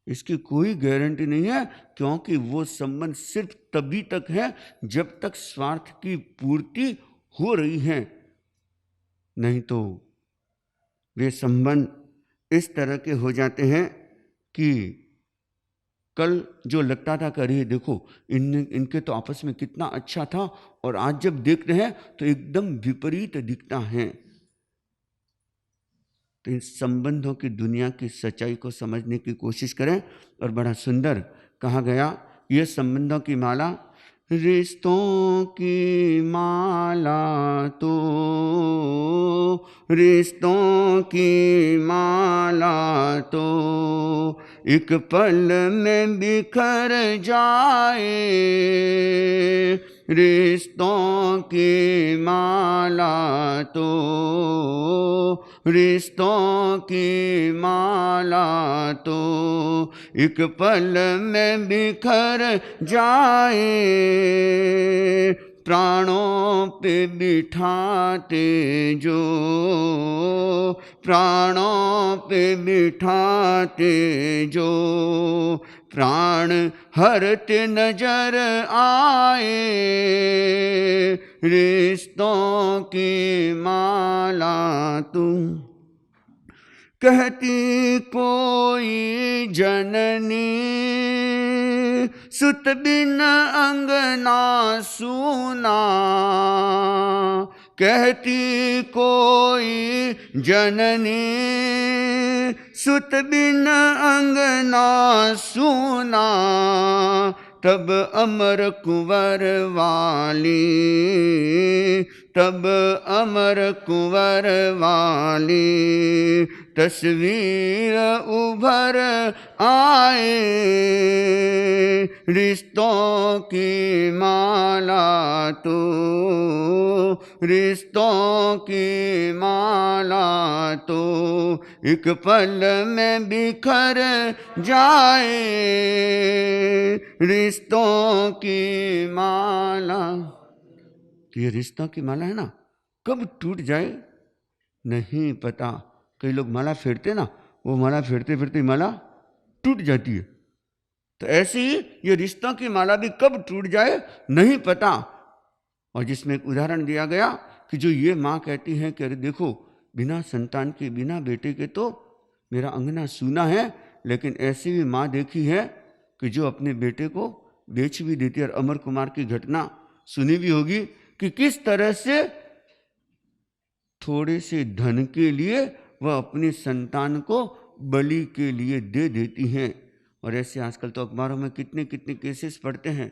इसकी कोई गारंटी नहीं है, क्योंकि वो संबंध सिर्फ तभी तक है जब तक स्वार्थ की पूर्ति हो रही है। नहीं तो वे संबंध इस तरह के हो जाते हैं कि कल जो लगता था कि अरे देखो इनके तो आपस में कितना अच्छा था, और आज जब देख रहे हैं तो एकदम विपरीत दिखता है। तो इन संबंधों की दुनिया की सच्चाई को समझने की कोशिश करें। और बड़ा सुंदर कहा गया, ये संबंधों की माला, रिश्तों की माला तो, रिश्तों की माला तो एक पल में बिखर जाए, रिश्तों की माला तो, रिश्तों की माला तो एक पल में बिखर जाए, प्राणों पे बिठाते जो, प्राणों पे बिठाते जो प्राण हरते नजर आए, रिश्तों की माला तुम। कहती कोई जननी सुत बिन अंगना सूना, कहती कोई जननी सुत बिन अंगना सूना, तब अमर कुंवर वाली, तब अमर कुंवर वाली तस्वीर उभर आए, रिश्तों की माला तो, रिश्तों की माला तो एक पल में बिखर जाए, रिश्तों की माला। ये रिश्तों की माला है ना, कब टूट जाए नहीं पता। कई लोग माला फेरते ना, वो माला फेरते फेरते माला टूट जाती है। तो ऐसे ही ये रिश्तों की माला भी कब टूट जाए नहीं पता। और जिसमें एक उदाहरण दिया गया कि जो ये माँ कहती है कि अरे देखो, बिना संतान के, बिना बेटे के तो मेरा अंगना सूना है, लेकिन ऐसी भी माँ देखी है कि जो अपने बेटे को बेच भी देती है। और अमर कुमार की घटना सुनी भी होगी कि किस तरह से थोड़े से धन के लिए वह अपनी संतान को बलि के लिए दे देती हैं। और ऐसे आजकल तो अखबारों में कितने कितने केसेस पढ़ते हैं,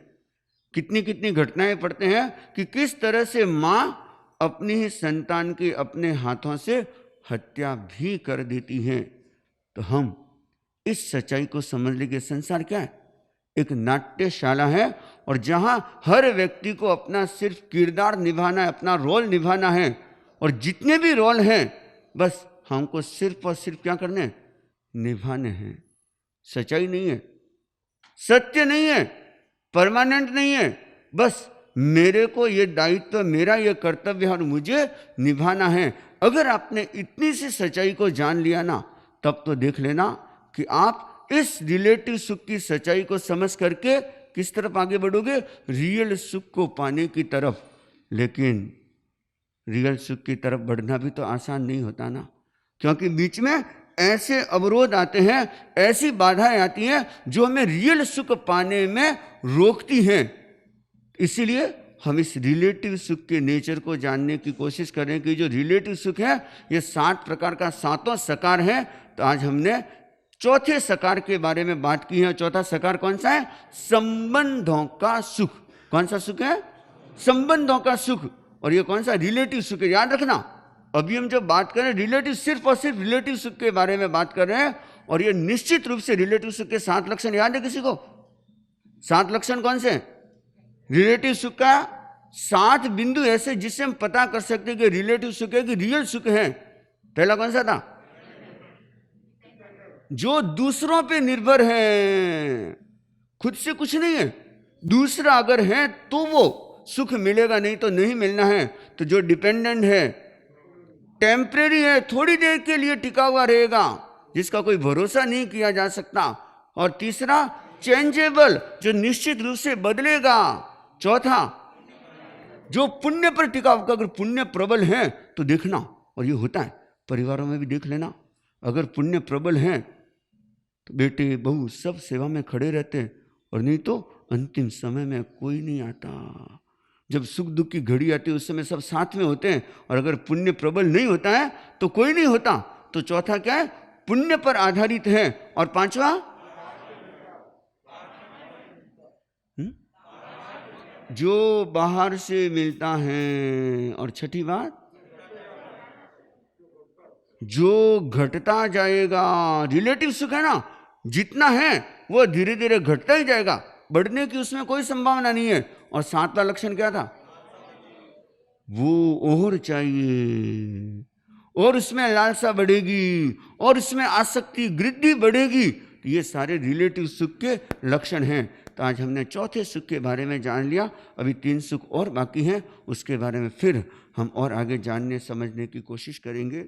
कितनी कितनी घटनाएं पढ़ते हैं कि किस तरह से माँ अपनी ही संतान की अपने हाथों से हत्या भी कर देती हैं। तो हम इस सच्चाई को समझ लेंगे, संसार क्या है, एक नाट्यशाला है, और जहाँ हर व्यक्ति को अपना सिर्फ किरदार निभाना है, अपना रोल निभाना है। और जितने भी रोल हैं बस हमको सिर्फ और सिर्फ क्या करने हैं, निभाने हैं। सच्चाई नहीं है, सत्य नहीं है, परमानेंट नहीं है, बस मेरे को ये दायित्व, मेरा ये कर्तव्य है और मुझे निभाना है। अगर आपने इतनी सी सच्चाई को जान लिया ना, तब तो देख लेना कि आप इस रिलेटिव सुख की सच्चाई को समझ करके किस तरफ आगे बढ़ोगे, रियल सुख को पाने की तरफ। लेकिन रियल सुख की तरफ बढ़ना भी तो आसान नहीं होता ना, क्योंकि बीच में ऐसे अवरोध आते हैं, ऐसी बाधाएं आती हैं जो हमें रियल सुख पाने में रोकती हैं। इसीलिए हम इस रिलेटिव सुख के नेचर को जानने की कोशिश करें कि जो रिलेटिव सुख है ये 7 प्रकार का 7वां सकार है। तो आज हमने चौथे सकार के बारे में बात की है। चौथा सकार कौन सा है? संबंधों का सुख। कौन सा सुख है? संबंधों का सुख। और ये कौन सा? रिलेटिव सुख है। याद रखना, अभी हम जब बात करें रिलेटिव, सिर्फ और सिर्फ रिलेटिव सुख के बारे में बात कर रहे हैं। और ये निश्चित रूप से रिलेटिव सुख के 7 लक्षण याद है किसी को? 7 लक्षण कौन से? रिलेटिव सुख का 7 बिंदु ऐसे जिससे हम पता कर सकते हैं कि रिलेटिव सुख है कि रियल सुख है। पहला कौन सा था? जो दूसरों पे निर्भर है, खुद से कुछ नहीं है। दूसरा अगर है तो वो सुख मिलेगा, नहीं तो नहीं मिलना है। तो जो डिपेंडेंट है, टेम्परेरी है, थोड़ी देर के लिए टिका हुआ रहेगा, जिसका कोई भरोसा नहीं किया जा सकता। और तीसरा चेंजेबल, जो निश्चित रूप से बदलेगा। चौथा जो पुण्य पर टिका होगा। अगर पुण्य प्रबल है तो देखना, और ये होता है परिवारों में भी देख लेना, अगर पुण्य प्रबल है तो बेटे बहू सब सेवा में खड़े रहते हैं, और नहीं तो अंतिम समय में कोई नहीं आता। जब सुख दुख की घड़ी आती है उस समय सब साथ में होते हैं, और अगर पुण्य प्रबल नहीं होता है तो कोई नहीं होता। तो चौथा क्या है? पुण्य पर आधारित है। और पांचवा जो बाहर से मिलता है। और छठी बात, जो घटता जाएगा। रिलेटिव सुख है ना, जितना है वो धीरे धीरे घटता ही जाएगा, बढ़ने की उसमें कोई संभावना नहीं है। और सातवां लक्षण क्या था? वो और चाहिए, और उसमें लालसा बढ़ेगी, और उसमें आसक्ति वृद्धि बढ़ेगी। तो ये सारे रिलेटिव सुख के लक्षण हैं। तो आज हमने चौथे सुख के बारे में जान लिया। अभी 3 सुख और बाकी हैं, उसके बारे में फिर हम और आगे जानने समझने की कोशिश करेंगे।